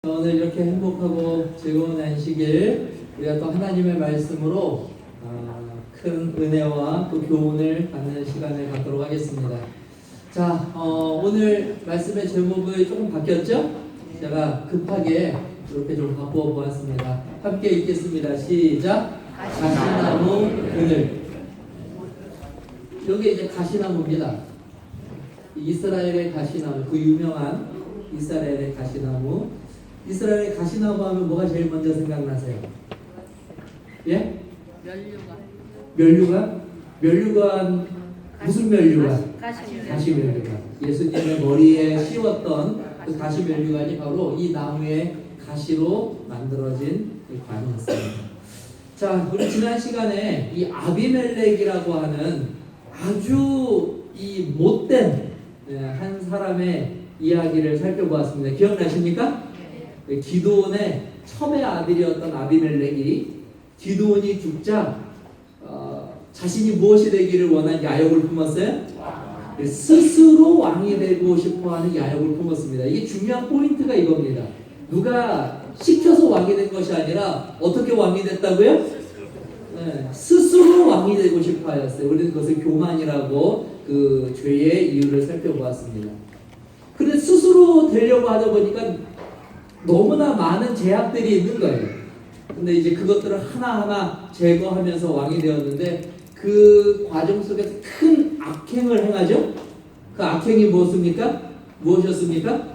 오늘 이렇게 행복하고 즐거운 안식일 우리가 또 하나님의 말씀으로 큰 은혜와 또 교훈을 받는 시간을 갖도록 하겠습니다. 자, 오늘 말씀의 제목이 조금 바뀌었죠? 제가 급하게 이렇게 좀 바꾸어 보았습니다. 함께 읽겠습니다. 시작! 가시나무 그늘. 여기 이제 가시나무입니다. 이스라엘의 가시나무, 그 유명한 이스라엘의 가시나무. 이스라엘의 가시나무 하면 뭐가 제일 먼저 생각나세요? 예? 면류관 무슨 면류관? 가시 면류관. 예수님의 머리에 씌웠던 그 가시 면류관이 바로 이 나무의 가시로 만들어진 관이었습니다. 자, 우리 지난 시간에 이 아비멜렉이라고 하는 아주 이 못된 한 사람의 이야기를 살펴보았습니다. 기억나십니까? 기드온의 첩의 아들이었던 아비멜렉이 기드온이 죽자 자신이 무엇이 되기를 원한 야욕을 품었어요? 스스로 왕이 되고 싶어하는 야욕을 품었습니다. 이게 중요한 포인트가 이겁니다. 누가 시켜서 왕이 된 것이 아니라 어떻게 왕이 됐다고요? 네, 스스로 왕이 되고 싶어 하였어요. 우리는 그것을 교만이라고 그 죄의 이유를 살펴보았습니다. 그런데 스스로 되려고 하다 보니까 너무나 많은 제약들이 있는 거예요. 근데 이제 그것들을 하나하나 제거하면서 왕이 되었는데 그 과정 속에서 큰 악행을 행하죠. 그 악행이 무엇이었습니까?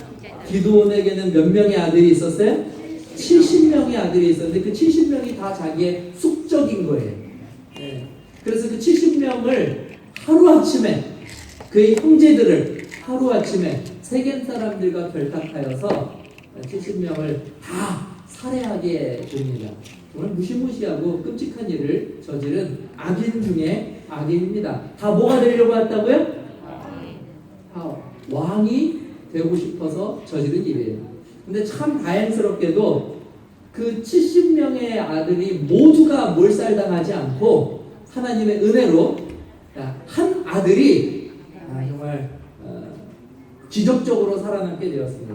기드온에게는 몇 명의 아들이 있었어요? 70명의 아들이 있었는데 그 70명이 다 자기의 숙적인 거예요. 네. 그래서 그 70명을 하루아침에 그의 형제들을 하루아침에 세겜 사람들과 결탁하여서 70명을 다 살해하게 됩니다. 정말 무시무시하고 끔찍한 일을 저지른 악인 중에 악인입니다. 다 뭐가 되려고 했다고요? 왕이 되고 싶어서 저지른 일이에요. 근데 참 다행스럽게도 그 70명의 아들이 모두가 몰살당하지 않고 하나님의 은혜로 한 아들이 정말 기적적으로 살아남게 되었습니다.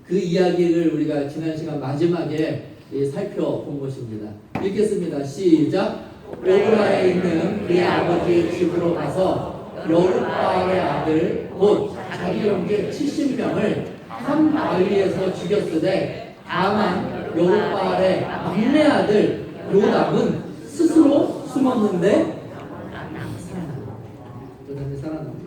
그 이야기를 우리가 지난 시간 마지막에 살펴본 것입니다. 읽겠습니다. 시작! 오브라에 있는 그의 아버지의 집으로 가서 여룹바알의 아들 곧 자기 형제 70명을 한 바위에서 죽였으되 다만 여룹바알의 막내 아들 요담은 스스로 숨었는데 살아납니다.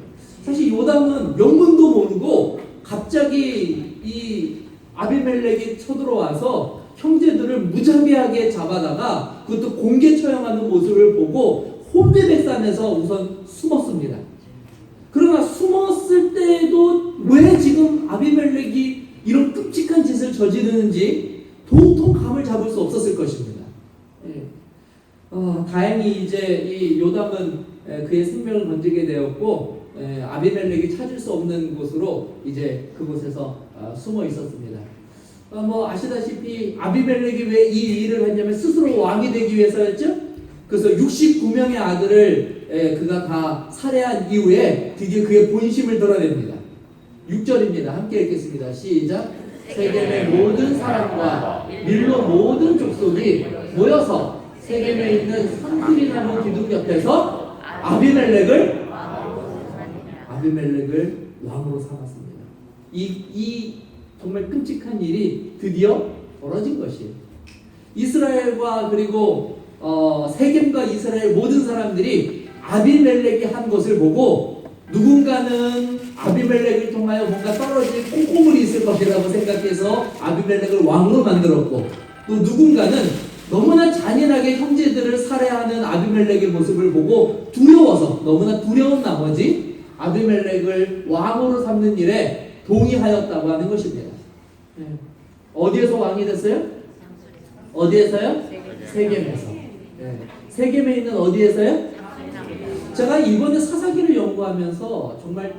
사실 요담은 영문도 모르고 갑자기 이 아비멜렉이 쳐들어와서 형제들을 무자비하게 잡아다가 그것도 공개 처형하는 모습을 보고 혼배백산에서 우선 숨었습니다. 그러나 숨었을 때에도 왜 지금 아비멜렉이 이런 끔찍한 짓을 저지르는지 도통 감을 잡을 수 없었을 것입니다. 다행히 이제 이 요담은 그의 생명을 건지게 되었고 아비멜렉이 찾을 수 없는 곳으로 이제 그곳에서 숨어 있었습니다. 아시다시피 아비멜렉이 왜 이 일을 했냐면 스스로 왕이 되기 위해서였죠. 그래서 69명의 아들을 그가 다 살해한 이후에 드디어 그의 본심을 드러냅니다. 6절입니다. 함께 읽겠습니다. 시작! 세겜의 모든 사람과 밀로 모든 족속이 모여서 세겜에 있는 산들이나무 기둥 옆에서 아비멜렉을 왕으로 삼았습니다. 이 정말 끔찍한 일이 드디어 벌어진 것이에요. 이스라엘과 그리고 세겜과 이스라엘 모든 사람들이 아비멜렉이 한 것을 보고 누군가는 아비멜렉을 통하여 뭔가 떨어질 콩고물이 있을 것이라고 생각해서 아비멜렉을 왕으로 만들었고, 또 누군가는 너무나 잔인하게 형제들을 살해하는 아비멜렉의 모습을 보고 두려워서 너무나 두려운 나머지 아비멜렉을 왕으로 삼는 일에 동의하였다고 하는 것입니다. 어디에서 왕이 됐어요? 어디에서요? 세겜에서. 세겜에 있는 어디에서요? 제가 이번에 사사기를 연구하면서 정말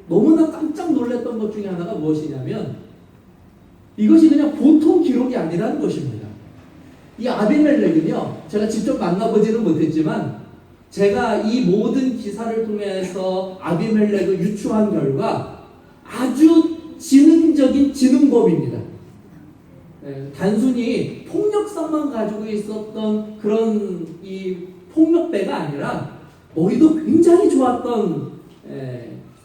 너무나 깜짝 놀랐던 것 중에 하나가 무엇이냐면 이것이 그냥 보통 기록이 아니라는 것입니다. 이 아비멜렉은요, 제가 직접 만나보지는 못했지만 제가 이 모든 기사를 통해서 아비멜렉을 유추한 결과 아주 지능적인 지능범입니다. 단순히 폭력성만 가지고 있었던 그런 이 폭력배가 아니라 머리도 굉장히 좋았던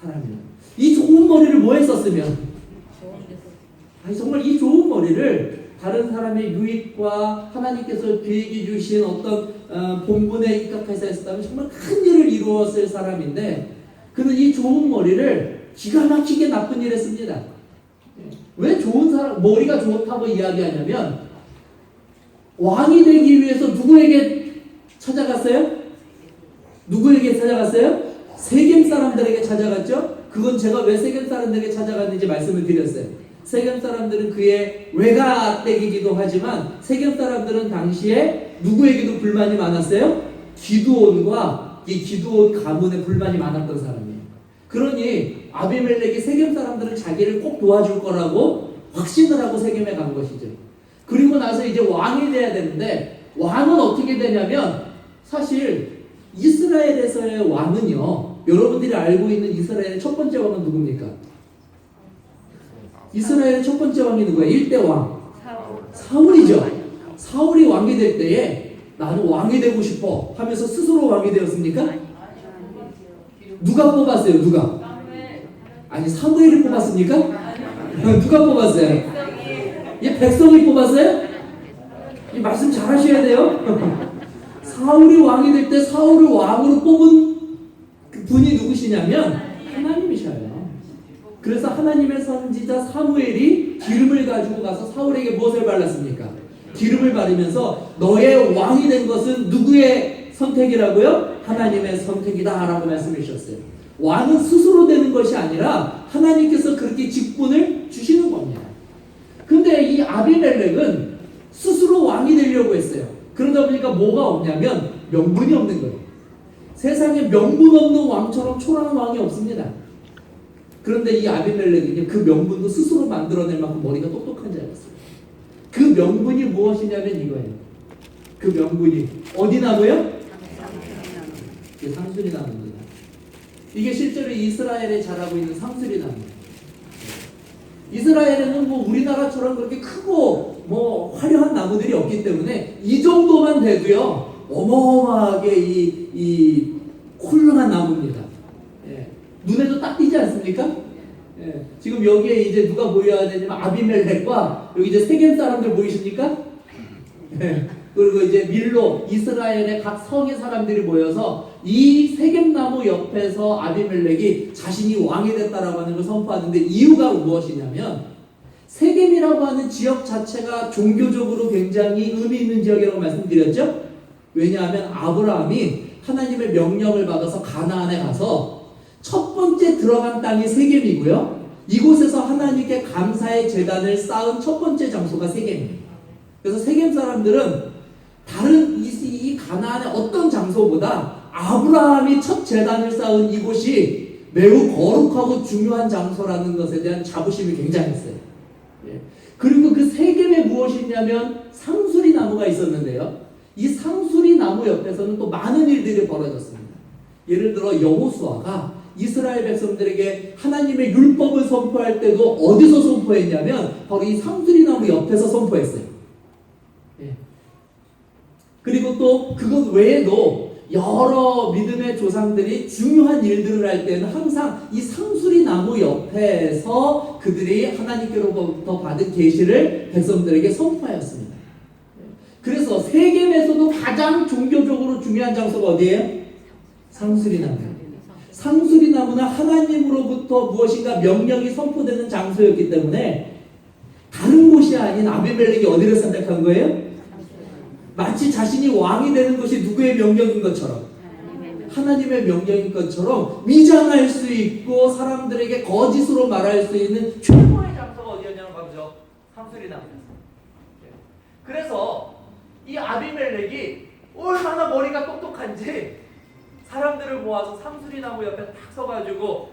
사람이에요. 이 좋은 머리를 뭐 했었으면? 아니, 정말 이 좋은 머리를 다른 사람의 유익과 하나님께서 계획해 주신 어떤 본분에 입각해서 했었다면 정말 큰 일을 이루었을 사람인데, 그는 이 좋은 머리를 기가 막히게 나쁜 일에 씁니다. 왜 좋은 사람, 머리가 좋다고 이야기하냐면, 왕이 되기 위해서 누구에게 찾아갔어요? 누구에게 찾아갔어요? 세겜 사람들에게 찾아갔죠? 그건 제가 왜 세겜 사람들에게 찾아갔는지 말씀을 드렸어요. 세겜 사람들은 그의 외가댁이기도 하지만 세겜 사람들은 당시에 누구에게도 불만이 많았어요? 기드온과 이 기드온 가문에 불만이 많았던 사람이에요. 그러니 아비멜렉이 세겜 사람들은 자기를 꼭 도와줄 거라고 확신을 하고 세겜에 간 것이죠. 그리고 나서 이제 왕이 돼야 되는데, 왕은 어떻게 되냐면, 사실 이스라엘에서의 왕은요, 여러분들이 알고 있는 이스라엘의 첫 번째 왕은 누굽니까? 이스라엘의 첫 번째 왕이 누구예요? 1대 왕 사울이죠. 사울이 왕이 될 때에 나는 왕이 되고 싶어 하면서 스스로 왕이 되었습니까? 누가 뽑았어요? 누가? 아니, 사무엘이 뽑았습니까? 누가 뽑았어요? 이 백성이 뽑았어요? 이 말씀 잘 하셔야 돼요. 사울이 왕이 될 때 사울을 왕으로 뽑은 그 분이 누구시냐면 하나님이셔요. 그래서 하나님의 선지자 사무엘이 기름을 가지고 가서 사울에게 무엇을 발랐습니까? 기름을 바르면서 너의 왕이 된 것은 누구의 선택이라고요? 하나님의 선택이다 라고 말씀해 주셨어요. 왕은 스스로 되는 것이 아니라 하나님께서 그렇게 직분을 주시는 겁니다. 근데 이 아비멜렉은 스스로 왕이 되려고 했어요. 그러다 보니까 뭐가 없냐면 명분이 없는 거예요. 세상에 명분 없는 왕처럼 초라한 왕이 없습니다. 그런데 이 아비멜렉은 그 명분도 스스로 만들어낼 만큼 머리가 똑똑한 자였어요. 그 명분이 무엇이냐면 이거예요. 그 명분이 어디 나무요? 상수리 나무입니다. 이게 실제로 이스라엘에 자라고 있는 상수리 나무예요. 이스라엘에는 뭐 우리나라처럼 그렇게 크고 뭐 화려한 나무들이 없기 때문에 이 정도만 돼도요 어마어마하게 이 훌륭한 나무입니다. 눈에도 딱 띄지 않습니까? 지금 여기에 이제 누가 보여야 되냐면 아비멜렉과 여기 이제 세겜 사람들 보이십니까? 그리고 이제 밀로 이스라엘의 각 성의 사람들이 모여서 이 세겜나무 옆에서 아비멜렉이 자신이 왕이 됐다라고 하는 걸 선포하는데, 이유가 무엇이냐면 세겜이라고 하는 지역 자체가 종교적으로 굉장히 의미 있는 지역이라고 말씀드렸죠? 왜냐하면 아브라함이 하나님의 명령을 받아서 가나안에 가서 첫 번째 들어간 땅이 세겜이고요. 이곳에서 하나님께 감사의 제단을 쌓은 첫 번째 장소가 세겜이에요. 그래서 세겜 사람들은 다른 이 가나안의 어떤 장소보다 아브라함이 첫 제단을 쌓은 이곳이 매우 거룩하고 중요한 장소라는 것에 대한 자부심이 굉장했어요. 그리고 그 세겜에 무엇이 있냐면 상수리 나무가 있었는데요. 이 상수리 나무 옆에서는 또 많은 일들이 벌어졌습니다. 예를 들어 여호수아가 이스라엘 백성들에게 하나님의 율법을 선포할 때도 어디서 선포했냐면 바로 이 상수리 나무 옆에서 선포했어요. 그리고 또 그것 외에도 여러 믿음의 조상들이 중요한 일들을 할 때는 항상 이 상수리 나무 옆에서 그들이 하나님께로부터 받은 계시를 백성들에게 선포하였습니다. 그래서 세겜에서도 가장 종교적으로 중요한 장소가 어디예요? 상수리 나무. 상수리 나무는 하나님으로부터 무엇인가 명령이 선포되는 장소였기 때문에 다른 곳이 아닌 아비멜렉이 어디를 선택한 거예요? 마치 자신이 왕이 되는 것이 누구의 명령인 것처럼, 하나님의 명령인 것처럼 위장할 수 있고 사람들에게 거짓으로 말할 수 있는 최고의 장소가 어디였냐면 바로 상수리 나무였어요. 그래서 이 아비멜렉이 얼마나 머리가 똑똑한지 사람들을 모아서 상수리 나무 옆에 딱 서가지고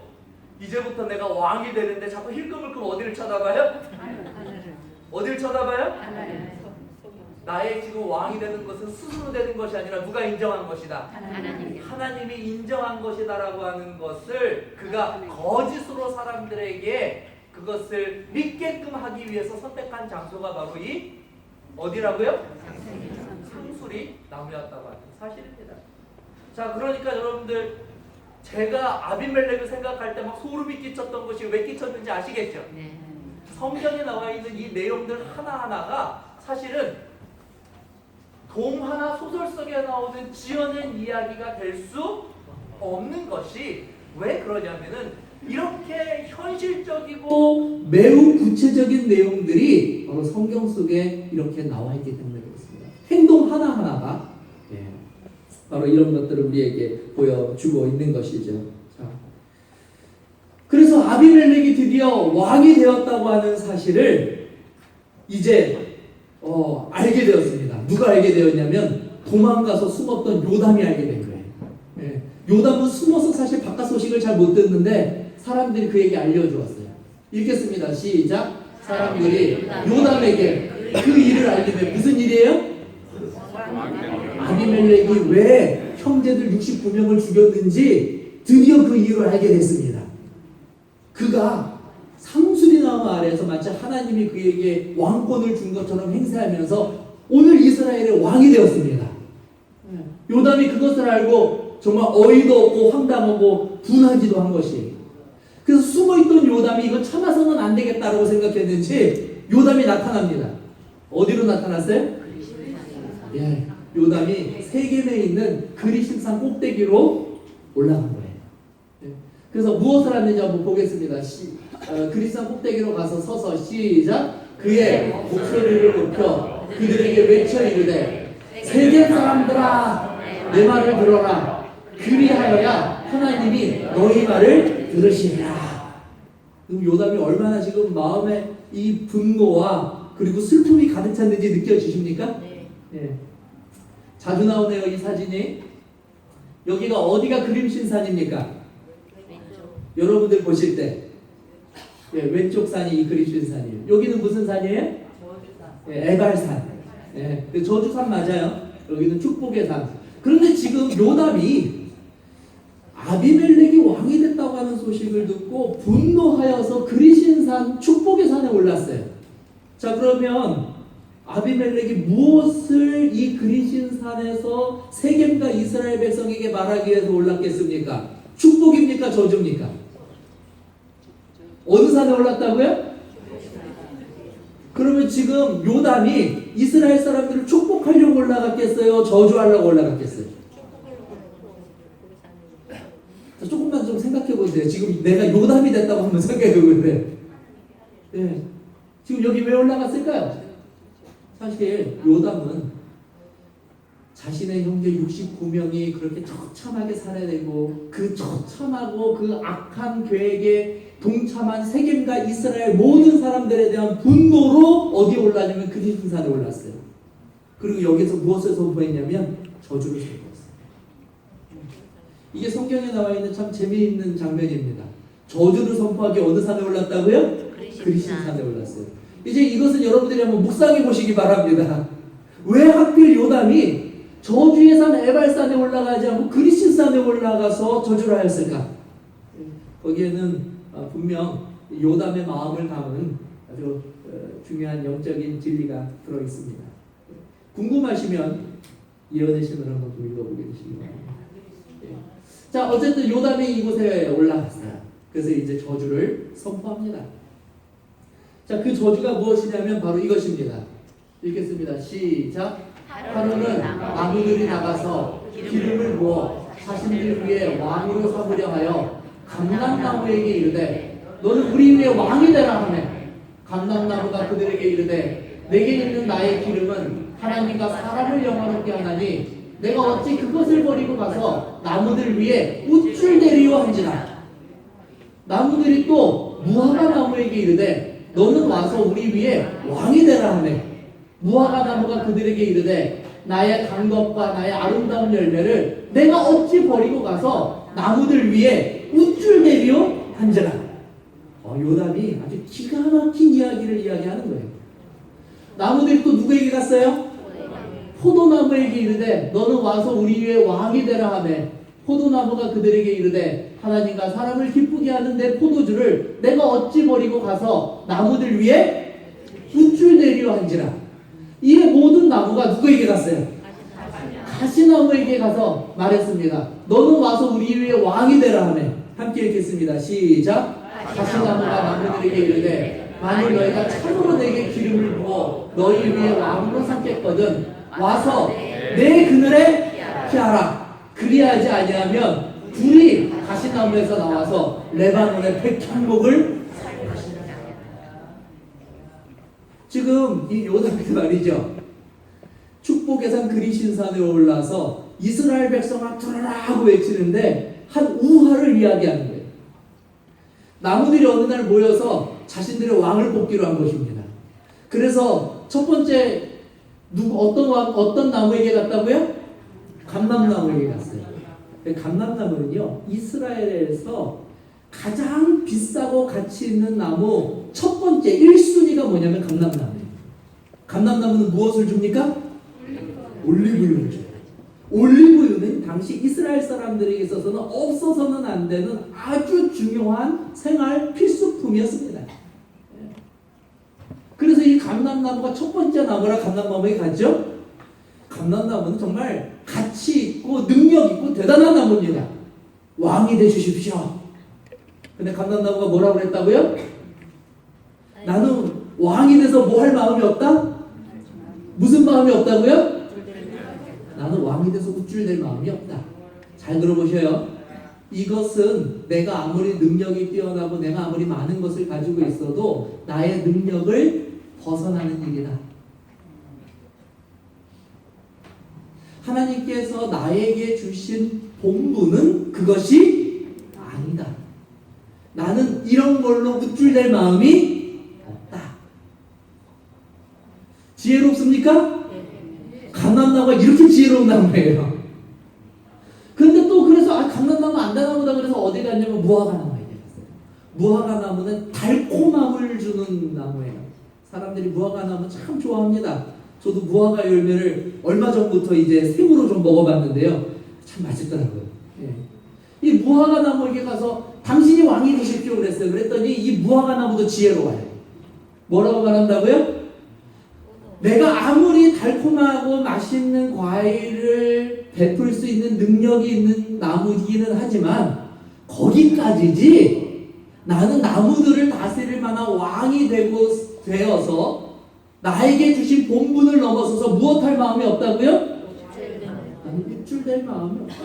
이제부터 내가 왕이 되는데 자꾸 힐끔힐끔 어디를 쳐다봐요? 어디를 쳐다봐요? 나의 지금 왕이 되는 것은 스스로 되는 것이 아니라 누가 인정한 것이다? 하나님이 인정한 것이다라고 하는 것을 그가 거짓으로 사람들에게 그것을 믿게끔 하기 위해서 선택한 장소가 바로 이 어디라고요? 상수리 나무였다고 하는 사실입니다. 자, 그러니까 여러분들 제가 아비멜렉을 생각할 때 막 소름이 끼쳤던 것이 왜 끼쳤는지 아시겠죠? 성경에 나와 있는 이 내용들 하나하나가 사실은 동화나 소설 속에 나오는 지어낸 이야기가 될 수 없는 것이 왜 그러냐면은 이렇게 현실적이고 매우 구체적인 내용들이 바로 성경 속에 이렇게 나와 있기 때문에 그렇습니다. 행동 하나하나가 바로 이런 것들을 우리에게 보여주고 있는 것이죠. 자, 그래서 아비멜렉이 드디어 왕이 되었다고 하는 사실을 이제 알게 되었습니다. 누가 알게 되었냐면 도망가서 숨었던 요담이 알게 된 거예요. 요담은 숨어서 사실 바깥 소식을 잘 못 듣는데 사람들이 그에게 알려주었어요. 읽겠습니다. 시작. 사람들이 요담에게 그 일을 알게 돼. 무슨 일이에요? 아비멜렉이 왜 형제들 69명을 죽였는지 드디어 그 이유를 알게 됐습니다. 그가 상수리 나무 아래에서 마치 하나님이 그에게 왕권을 준 것처럼 행세하면서 오늘 이스라엘의 왕이 되었습니다. 요담이 그것을 알고 정말 어이도 없고 황당하고 분하기도 한 것이에요. 그래서 숨어있던 요담이 이거 참아서는 안 되겠다고 생각했는지 요담이 나타납니다. 어디로 나타났어요? 요담이 세겜에 있는 그리심산 꼭대기로 올라간 거예요. 그래서 무엇을 하는지 한번 보겠습니다. 그리심산 꼭대기로 가서 서서 시작. 그의 목소리를 높여 그들에게 외쳐 이르되 세겜 사람들아 내 말을 들어라. 그리하여야 하나님이 너희 말을 들으시리라. 요담이 얼마나 지금 마음에 이 분노와 그리고 슬픔이 가득 찼는지 느껴지십니까? 네. 자주 나오네요, 이 사진이. 여기가 어디가 그림신산입니까? 여러분들 보실 때 왼쪽 산이 이 그림신산이에요. 여기는 무슨 산이에요? 에발산. 저주산 맞아요. 여기는 축복의 산. 그런데 지금 요담이 아비멜렉이 왕이 됐다고 하는 소식을 듣고 분노하여서 그리신산 축복의 산에 올랐어요. 자, 그러면 아비멜렉이 무엇을 이 그리신산에서 세겜과 이스라엘 백성에게 말하기 위해서 올랐겠습니까? 축복입니까? 저주입니까? 어느 산에 올랐다고요? 그러면 지금 요담이 이스라엘 사람들을 축복하려고 올라갔겠어요? 저주하려고 올라갔겠어요? 조금만 좀 생각해 보세요. 지금 내가 요담이 됐다고 한번 생각해 보세요. 지금 여기 왜 올라갔을까요? 사실 요담은 자신의 형제 69명이 그렇게 처참하게 살해되고 그 처참하고 그 악한 계획에 동참한 세겜과 이스라엘 모든 사람들에 대한 분노로 어디에 올라냐면 그리심산에 올랐어요. 그리고 여기서 무엇을 선포했냐면 저주를 선포했어요. 이게 성경에 나와 있는 참 재미있는 장면입니다. 저주를 선포하기 어느 산에 올랐다고요? 그리심산에 올랐어요. 이제 이것은 여러분들이 한번 묵상해 보시기 바랍니다. 왜 하필 요담이 저주의 산 에발산에 올라가지 않고 그리심산에 올라가서 저주를 하였을까? 거기에는 분명 요담의 마음을 담은 아주 중요한 영적인 진리가 들어있습니다. 궁금하시면 예언의 신을 한번 좀 읽어보게 되시기 바랍니다. 자, 어쨌든 요담이 이곳에 올라갔어요. 그래서 이제 저주를 선포합니다. 자, 그 저주가 무엇이냐면 바로 이것입니다. 읽겠습니다. 시작. 하루는 나무들이 나가서 기름을 부어 자신들 위에 왕으로 삼으려 하여 감람나무에게 이르되 너는 우리 위에 왕이 되라 하매 감람나무가 그들에게 이르되 내게 있는 나의 기름은 하나님과 사람을 영화롭게 하나니 내가 어찌 그것을 버리고 가서 나무들 위에 우쭐대리요 한지라. 나무들이 또 무화과 나무에게 이르되 너는 와서 우리 위에 왕이 되라 하매 무화과 나무가 그들에게 이르되 나의 강덕과 나의 아름다운 열매를 내가 어찌 버리고 가서 나무들 위에 우쭐대리요 한지라. 요담이 아주 기가 막힌 이야기를 이야기하는 거예요. 나무들이 또 누구에게 갔어요? 포도나무에게 이르되 너는 와서 우리 위에 왕이 되라 하매 포도나무가 그들에게 이르되 하나님과 사람을 기쁘게 하는 내 포도주를 내가 어찌 버리고 가서 나무들 위에 우쭐대리려 한지라. 이 모든 나무가 누구에게 갔어요? 가시나무에게 가서 말했습니다. 너는 와서 우리 위에 왕이 되라 하매. 함께 읽겠습니다. 시작. 가시나무가 나무들에게 이르되 만일 너희가 참으로 내게 기름을 부어 너희 위에 왕으로 삼겠거든 와서 내 그늘에 피하라. 그리하지 아니하면 불이 가시나무에서 나와서 레바논의 백향목을 지금 이 요셉이 말이죠. 축복의 산 그리신산에 올라서 이스라엘 백성아 들어라 하고 외치는데 한 우화를 이야기하는 거예요. 나무들이 어느 날 모여서 자신들의 왕을 뽑기로 한 것입니다. 그래서 첫 번째 어떤 나무에게 갔다고요? 감람나무에게 갔어요. 감람나무는요, 이스라엘에서 가장 비싸고 가치 있는 나무 첫 번째 1순위가 뭐냐면 감람나무예요. 감람나무는 무엇을 줍니까? 올리브유를 줘요. 올리브유는 당시 이스라엘 사람들에게 있어서는 없어서는 안 되는 아주 중요한 생활 필수품이었습니다. 그래서 이 감람나무가 첫 번째 나무라 감람나무에 갔죠. 감람나무는 정말 가치 있고 능력 있고 대단한 나무입니다. 왕이 되주십시오. 근데 감람나무가 뭐라고 그랬다고요? 나는 왕이 돼서 뭐 할 마음이 없다? 무슨 마음이 없다고요? 나는 왕이 돼서 우쭐댈 마음이 없다. 잘 들어보셔요. 이것은 내가 아무리 능력이 뛰어나고 내가 아무리 많은 것을 가지고 있어도 나의 능력을 벗어나는 일이다. 하나님께서 나에게 주신 본분은 그것이 아니다. 나는 이런 걸로 우쭐댈 마음이 없다. 지혜롭습니까? 감람나무가 이렇게 지혜로운 나무예요. 근데 또 그래서 감람나무 안 되나보다 그래서 어디 갔냐면 무화과 나무에 갔어요. 무화과 나무는 달콤함을 주는 나무예요. 사람들이 무화과 나무 참 좋아합니다. 저도 무화과 열매를 얼마 전부터 이제 생으로 좀 먹어봤는데요. 참 맛있더라고요. 예. 이 무화과 나무에게 가서 당신이 왕이 되십시오 그랬어요. 그랬더니 이 무화과 나무도 지혜로워요. 뭐라고 말한다고요? 내가 아무리 달콤하고 맛있는 과일을 베풀 수 있는 능력이 있는 나무이기는 하지만 거기까지지 나는 나무들을 다스릴 만한 왕이 되어서 나에게 주신 본분을 넘어서서 무엇할 마음이 없다고요? 나는 우쭐댈 마음이 없다.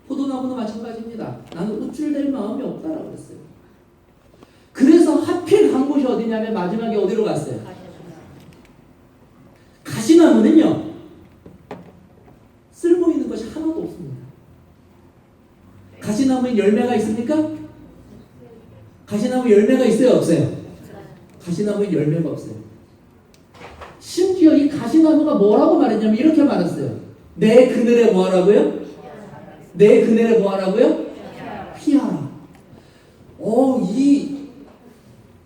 포도나무도 마찬가지입니다. 나는 우쭐댈 마음이 없다라고 했어요. 그래서 하필 간 곳이 어디냐면 마지막에 어디로 갔어요? 가시나무는요, 쓸모 있는 것이 하나도 없습니다. 가시나무에 열매가 있습니까? 가시나무 열매가 있어요, 없어요? 가시나무에 열매가 없어요. 심지어 이 가시나무가 뭐라고 말했냐면 이렇게 말했어요. 내 그늘에 뭐 하라고요? 내 그늘에 뭐 하라고요? 피하라. 이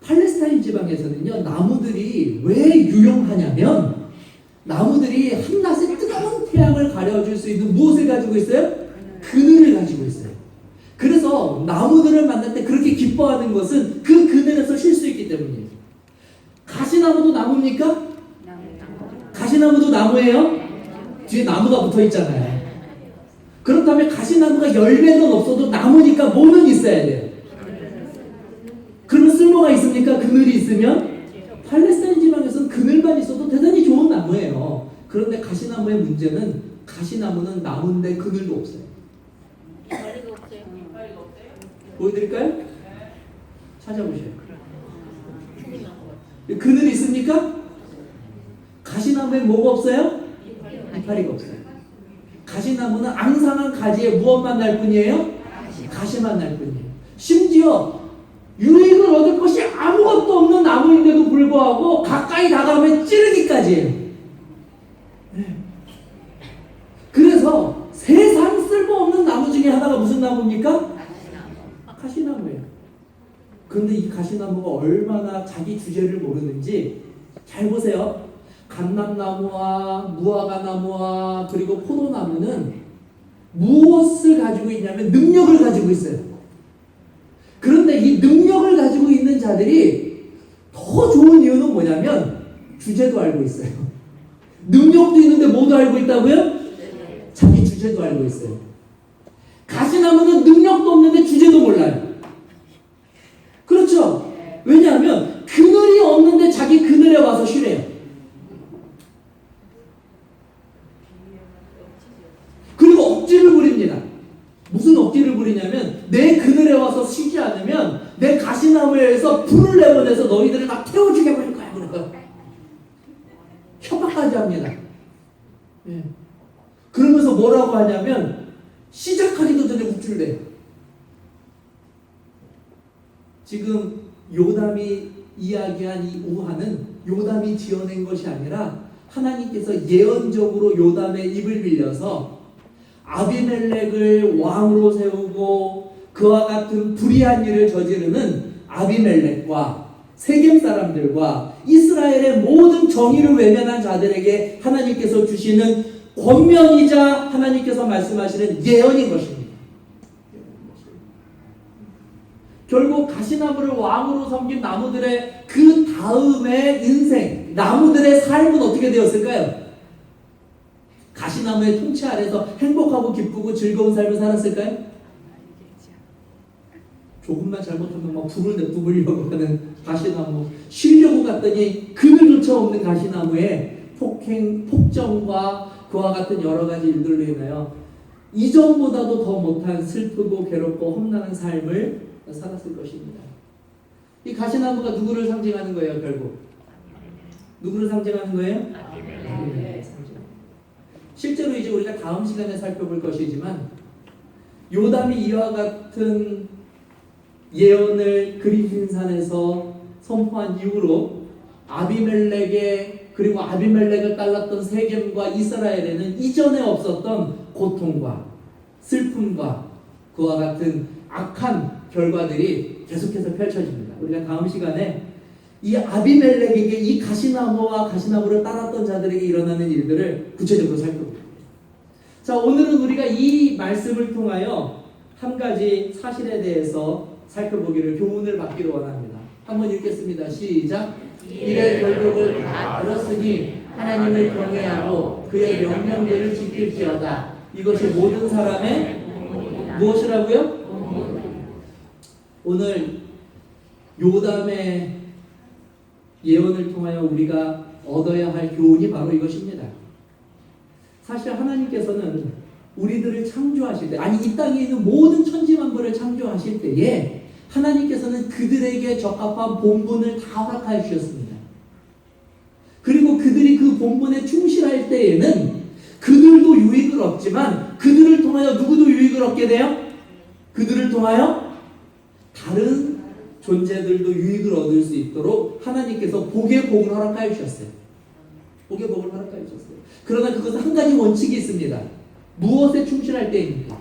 팔레스타인 지방에서는요, 나무들이 왜 유용하냐면 나무들이 한낮에 뜨거운 태양을 가려줄 수 있는 무엇을 가지고 있어요? 그늘을 가지고 있어요. 그래서 나무들을 만날 때 그렇게 기뻐하는 것은 그 그늘에서 쉴 수 있기 때문이에요. 가시나무도 나무입니까? 가시나무도 나무예요? 뒤에 나무가 붙어 있잖아요. 그렇다면 가시나무가 열매는 없어도 나무니까 뭐는 있어야 돼요? 그러면 쓸모가 있습니까? 그늘이 있으면? 팔레스타인 지방에서는 그늘만 있어도 대단히 좋은 나무예요. 그런데 가시나무의 문제는 가시나무는 나무인데 그늘도 없어요. 보여드릴까요? 찾아보세요. 그늘이 있습니까? 가시나무에 뭐가 없어요? 이파리가 없어요. 가시나무는 앙상한 가지에 무엇만 날 뿐이에요? 가시만 날 뿐이에요. 심지어 유익을 얻을 것이 아무것도 없는 나무인데도 불구하고 가까이 다가오면 찌르기까지예요. 그래서 세상 쓸모없는 나무 중에 하나가 무슨 나무입니까? 가시나무예요. 그런데 이 가시나무가 얼마나 자기 주제를 모르는지 잘 보세요. 감람나무와 무화과나무와 그리고 포도나무는 무엇을 가지고 있냐면 능력을 가지고 있어요. 그런데 이 능력을 가지고 있는 자들이 더 좋은 이유는 뭐냐면 주제도 알고 있어요. 능력도 있는데 뭐도 알고 있다고요? 자기 주제도 알고 있어요. 가시나무는 능력도 없는데 주제도 몰라요. 그렇죠? 왜냐하면 그늘이 없는데 자기 그늘에 와서 쉬래요. 그리고 억지를 부립니다. 무슨 억지를 부리냐면 내 그늘에 와서 쉬지 않으면 내 가시나무에서 불을 내보내서 너희들을 다 태워 죽여버릴 거야. 그러니까 협박까지 합니다. 예. 그러면서 뭐라고 하냐면 시작하기도 전에 우쭐대요. 지금 요담이 이야기한 이 우화는 요담이 지어낸 것이 아니라 하나님께서 예언적으로 요담의 입을 빌려서 아비멜렉을 왕으로 세우고 그와 같은 불의한 일을 저지르는 아비멜렉과 세겜 사람들과 이스라엘의 모든 정의를 외면한 자들에게 하나님께서 주시는 권면이자 하나님께서 말씀하시는 예언인 것입니다. 결국 가시나무를 왕으로 섬긴 나무들의 그 다음의 인생, 나무들의 삶은 어떻게 되었을까요? 가시나무의 통치 아래서 행복하고 기쁘고 즐거운 삶을 살았을까요? 조금만 잘못하면 막 불을 내뿜으려고 하는 가시나무, 쉬려고 갔더니 그늘조차 없는 가시나무에 폭행, 폭정과 그와 같은 여러 가지 일들로 인하여 이전보다도 더 못한 슬프고 괴롭고 험난한 삶을 살았을 것입니다. 이 가시나무가 누구를 상징하는 거예요, 결국? 누구를 상징하는 거예요? 네, 실제로 이제 우리가 다음 시간에 살펴볼 것이지만 요담이 이와 같은 예언을 그리신산에서 선포한 이후로 아비멜렉의 그리고 아비멜렉을 딸랐던 세겜과 이스라엘에는 이전에 없었던 고통과 슬픔과 그와 같은 악한 결과들이 계속해서 펼쳐집니다. 우리가 다음 시간에 이 아비멜렉에게 이 가시나무와 가시나무를 따랐던 자들에게 일어나는 일들을 구체적으로 살펴봅니다. 자, 오늘은 우리가 이 말씀을 통하여 한 가지 사실에 대해서 살펴보기를 교훈을 받기를 원합니다. 한번 읽겠습니다. 시작. 이래 결국을 다 들었으니 하나님을 경외하고 그의 명령들을 지킬지어다. 이것이 모든 사람의 무엇이라고요? 오늘 요담의 예언을 통하여 우리가 얻어야 할 교훈이 바로 이것입니다. 사실 하나님께서는 우리들을 창조하실 때, 아니 이 땅에 있는 모든 천지만물을 창조하실 때에 하나님께서는 그들에게 적합한 본분을 다 허락하여 주셨습니다. 그리고 그들이 그 본분에 충실할 때에는 그들도 유익을 얻지만 그들을 통하여 누구도 유익을 얻게 돼요? 그들을 통하여 다른 존재들도 유익을 얻을 수 있도록 하나님께서 복의 복을 허락하여 주셨어요. 복의 복을 허락하여 주셨어요. 그러나 그것은 한 가지 원칙이 있습니다. 무엇에 충실할 때입니까?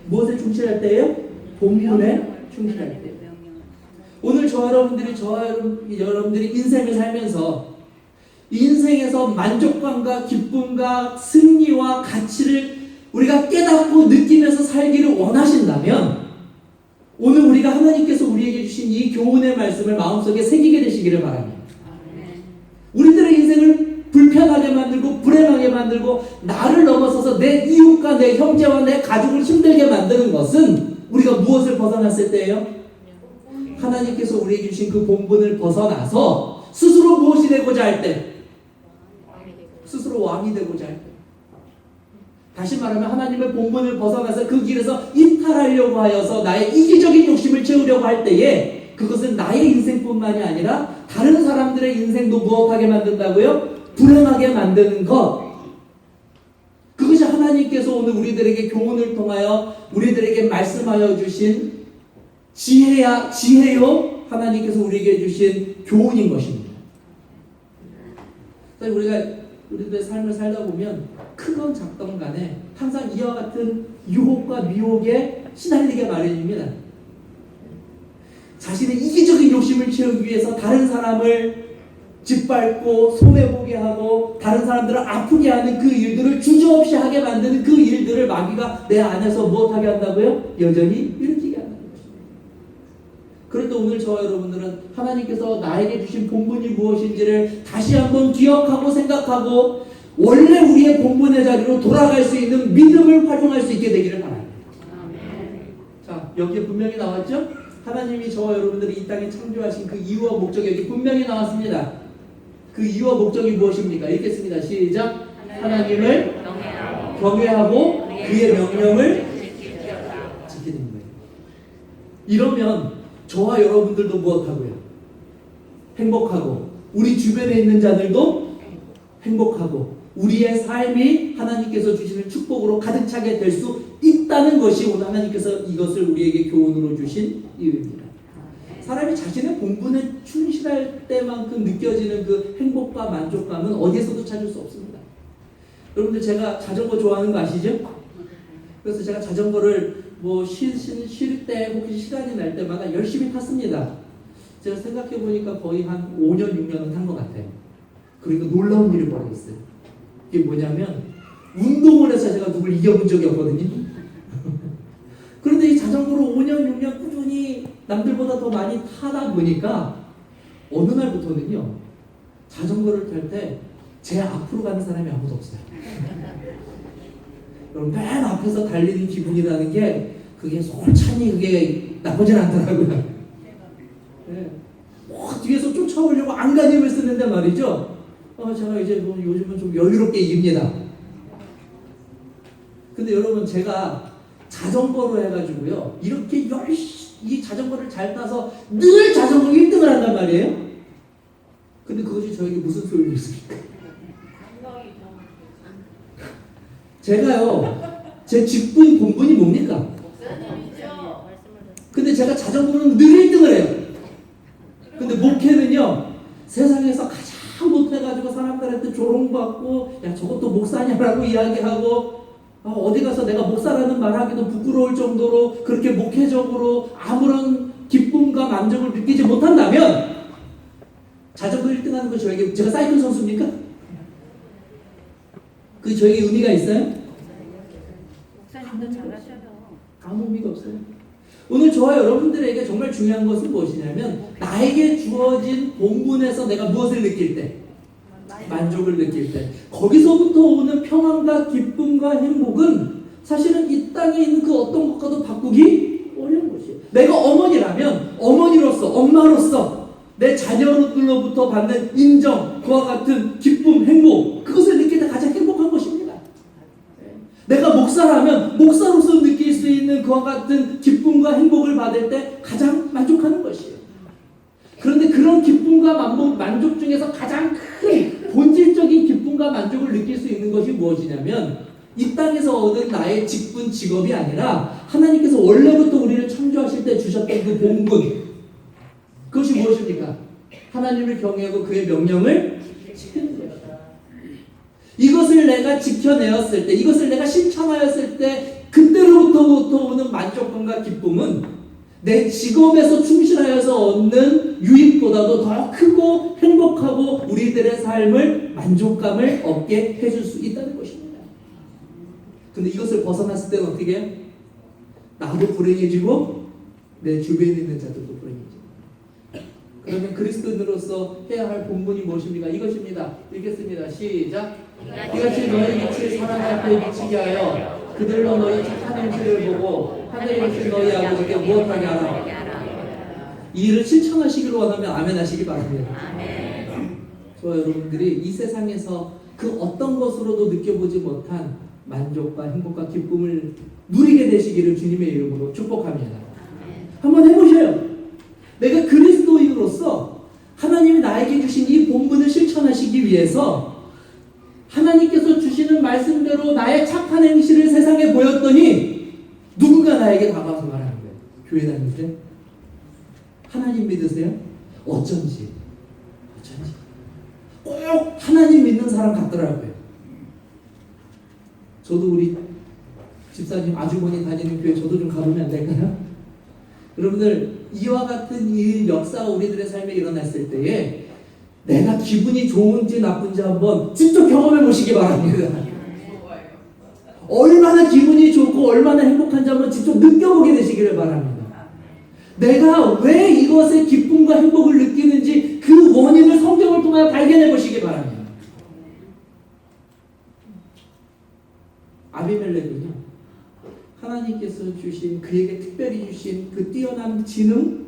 무엇에 충실할 때예요? 본분에 충실할 때. 오늘 여러분들이 인생을 살면서 인생에서 만족감과 기쁨과 승리와 가치를 우리가 깨닫고 느끼면서 살기를 원하신다면 오늘 우리가 하나님께서 우리에게 주신 이 교훈의 말씀을 마음속에 새기게 되시기를 바랍니다. 우리들의 인생을 불편하게 만들고 불행하게 만들고 나를 넘어서서 내 이웃과 내 형제와 내 가족을 힘들게 만드는 것은 우리가 무엇을 벗어났을 때예요? 하나님께서 우리에게 주신 그 본분을 벗어나서 스스로 무엇이 되고자 할 때, 스스로 왕이 되고자 할 때, 다시 말하면 하나님의 본분을 벗어나서 그 길에서 이탈하려고 하여서 나의 이기적인 욕심을 채우려고 할 때에 그것은 나의 인생뿐만이 아니라 다른 사람들의 인생도 무엇하게 만든다고요? 불행하게 만드는 것. 그것이 하나님께서 오늘 우리들에게 교훈을 통하여 우리들에게 말씀하여 주신 지혜요 하나님께서 우리에게 주신 교훈인 것입니다. 우리들의 삶을 살다 보면 크건 작던 간에 항상 이와 같은 유혹과 미혹에 시달리게 마련입니다. 자신의 이기적인 욕심을 채우기 위해서 다른 사람을 짓밟고 손해보게 하고 다른 사람들을 아프게 하는 그 일들을 주저없이 하게 만드는 그 일들을 마귀가 내 안에서 무엇하게 한다고요? 여전히 일으키게 한다는 것입니다. 그럴 때 오늘 저와 여러분들은 하나님께서 나에게 주신 본분이 무엇인지를 다시 한번 기억하고 생각하고 원래 우리의 본분의 자리로 돌아갈 수 있는 믿음을 활용할 수 있게 되기를 바랍니다. 자, 여기에 분명히 나왔죠? 하나님이 저와 여러분들이 이 땅에 창조하신 그 이유와 목적이 여기 분명히 나왔습니다. 그 이유와 목적이 무엇입니까? 읽겠습니다. 시작. 하나님을 경외하고 그의 명령을 지키는 거예요. 이러면 저와 여러분들도 무엇하고요? 행복하고 우리 주변에 있는 자들도 행복하고 우리의 삶이 하나님께서 주시는 축복으로 가득 차게 될 수 있다는 것이 오늘 하나님께서 이것을 우리에게 교훈으로 주신 이유입니다. 사람이 자신의 본분에 충실할 때만큼 느껴지는 그 행복과 만족감은 어디에서도 찾을 수 없습니다. 여러분들 제가 자전거 좋아하는 거 아시죠? 그래서 제가 자전거를 쉴 때 혹시 시간이 날 때마다 열심히 탔습니다. 제가 생각해 보니까 거의 한 5년, 6년은 탄 것 같아요. 그리고 놀라운 일이 벌어졌어요. 이게 뭐냐면 운동을 해서 제가 누굴 이겨본 적이 없거든요. 그런데 이 자전거를 5년, 6년 꾸준히 남들보다 더 많이 타다 보니까 어느 날부터는요 자전거를 탈 때 제 앞으로 가는 사람이 아무도 없어요. 그럼 맨 앞에서 달리는 기분이라는 게 그게 솔찬히 그게 나쁘진 않더라고요. 네. 뒤에서 쫓아오려고 안간힘을 쓰는데 말이죠. 제가 이제 요즘은 좀 여유롭게 이깁니다. 근데 여러분 제가 자전거로 해가지고요 이렇게 이 자전거를 잘 타서 늘 자전거 1등을 한단 말이에요. 근데 그것이 저에게 무슨 소용이 있습니까? 제가요 제 직분 본분이 뭡니까? 근데 제가 자전거는 늘 1등을 해요. 근데 목회는요 세상에서 가장 못해가지고 사람들한테 조롱받고 야 저것도 목사냐라고 이야기하고 어디 가서 내가 목사라는 말하기도 부끄러울 정도로 그렇게 목회적으로 아무런 기쁨과 만족을 느끼지 못한다면 자전거 1등하는 거 저에게 제가 사이클 선수입니까? 그게 저에게 의미가 있어요? 목사님도 잘하셔요. 아무 의미가 없어요. 오늘 저와 여러분들에게 정말 중요한 것은 무엇이냐면 나에게 주어진 본분에서 내가 무엇을 느낄 때 만족을 느낄 때 거기서부터 오는 평안과 기쁨과 행복은 사실은 이 땅에 있는 그 어떤 것과도 바꾸기 어려운 것이에요. 내가 어머니라면 어머니로서 엄마로서 내 자녀들로부터 받는 인정 그와 같은 기쁨 행복 그것을 느낄 때 가장 행복한 것입니다. 내가 목사라면 목사로서 느낄 수 있는 그와 같은 기쁨과 행복을 받을 때 가장 만족하는 것이에요. 그런데 그런 기쁨과 만족 중에서 가장 큰 본질적인 기쁨과 만족을 느낄 수 있는 것이 무엇이냐면 이 땅에서 얻은 나의 직분 직업이 아니라 하나님께서 원래부터 우리를 창조하실 때 주셨던 그 본분 그것이 무엇입니까? 하나님을 경외하고 그의 명령을 지키는 것이다. 이것을 내가 지켜내었을 때 이것을 내가 실천하였을 때 그때로부터 오는 만족감과 기쁨은 내 직업에서 충실하여서 얻는 유익보다도 더 크고 행복하고 우리들의 삶을 만족감을 얻게 해줄 수 있다는 것입니다. 근데 이것을 벗어났을 때는 어떻게 해요? 나도 불행해지고 내 주변에 있는 자들도 불행해지고 그러면 그리스도인으로서 해야 할 본분이 무엇입니까? 이것입니다. 읽겠습니다. 시작. 이같이 너희 빛을 사람 앞에 비치게 하여 그들로 너희 착한 행실을 보고 하늘에 계신 너희 아버지께 무엇하게 하라. 이 일을 실천하시기를 원하면 아멘 하시기 바랍니다. 저와 여러분들이 이 세상에서 그 어떤 것으로도 느껴보지 못한 만족과 행복과 기쁨을 누리게 되시기를 주님의 이름으로 축복합니다. 한번 해보세요. 내가 그리스도인으로서 하나님이 나에게 주신 이 본분을 실천하시기 위해서 하나님께서 주시는 말씀대로 나의 착한 행실을 세상에 보였더니 누군가 나에게 다가와서 말하는 거예요. 교회 다닐 때 하나님 믿으세요? 어쩐지 꼭 하나님 믿는 사람 같더라고요. 저도 우리 집사님 아주머니 다니는 교회 저도 좀 가보면 안 될까요? 여러분들 이와 같은 일 역사가 우리들의 삶에 일어났을 때에 내가 기분이 좋은지 나쁜지 한번 직접 경험해 보시기 바랍니다. 얼마나 기분이 좋고 얼마나 행복한지 한번 직접 느껴보게 되시기를 바랍니다. 내가 왜 이것의 기쁨과 행복을 느끼는지 그 원인을 성경을 통하여 발견해 보시기 바랍니다. 아비멜렉은요, 하나님께서 주신, 그에게 특별히 주신 그 뛰어난 지능,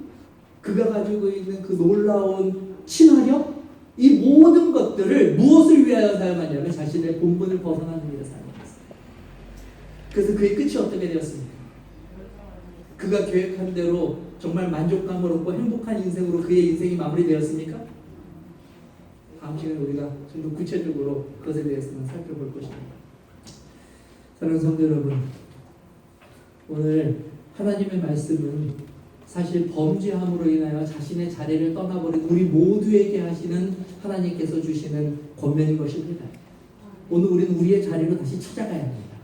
그가 가지고 있는 그 놀라운 친화력, 이 모든 것들을 무엇을 위하여 사용하냐면 자신의 본분을 벗어나는 일에 사용했어요. 그래서 그의 끝이 어떻게 되었습니까? 그가 계획한 대로 정말 만족감을 얻고 행복한 인생으로 그의 인생이 마무리되었습니까? 다음 시간에 우리가 좀 더 구체적으로 그것에 대해서는 살펴볼 것입니다. 사랑하는 성도 여러분, 오늘 하나님의 말씀은 사실 범죄함으로 인하여 자신의 자리를 떠나버린 우리 모두에게 하시는 하나님께서 주시는 권면인 것입니다. 오늘 우리는 우리의 자리로 다시 찾아가야 합니다.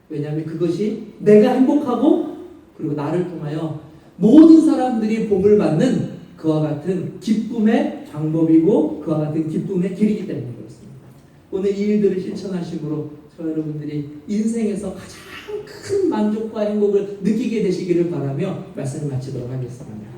왜냐하면 그것이 내가 행복하고 그리고 나를 통하여 모든 사람들이 복을 받는 그와 같은 기쁨의 방법이고 그와 같은 기쁨의 길이기 때문에 그렇습니다. 오늘 이 일들을 실천하심으로 저 여러분들이 인생에서 가장 큰 만족과 행복을 느끼게 되시기를 바라며 말씀을 마치도록 하겠습니다.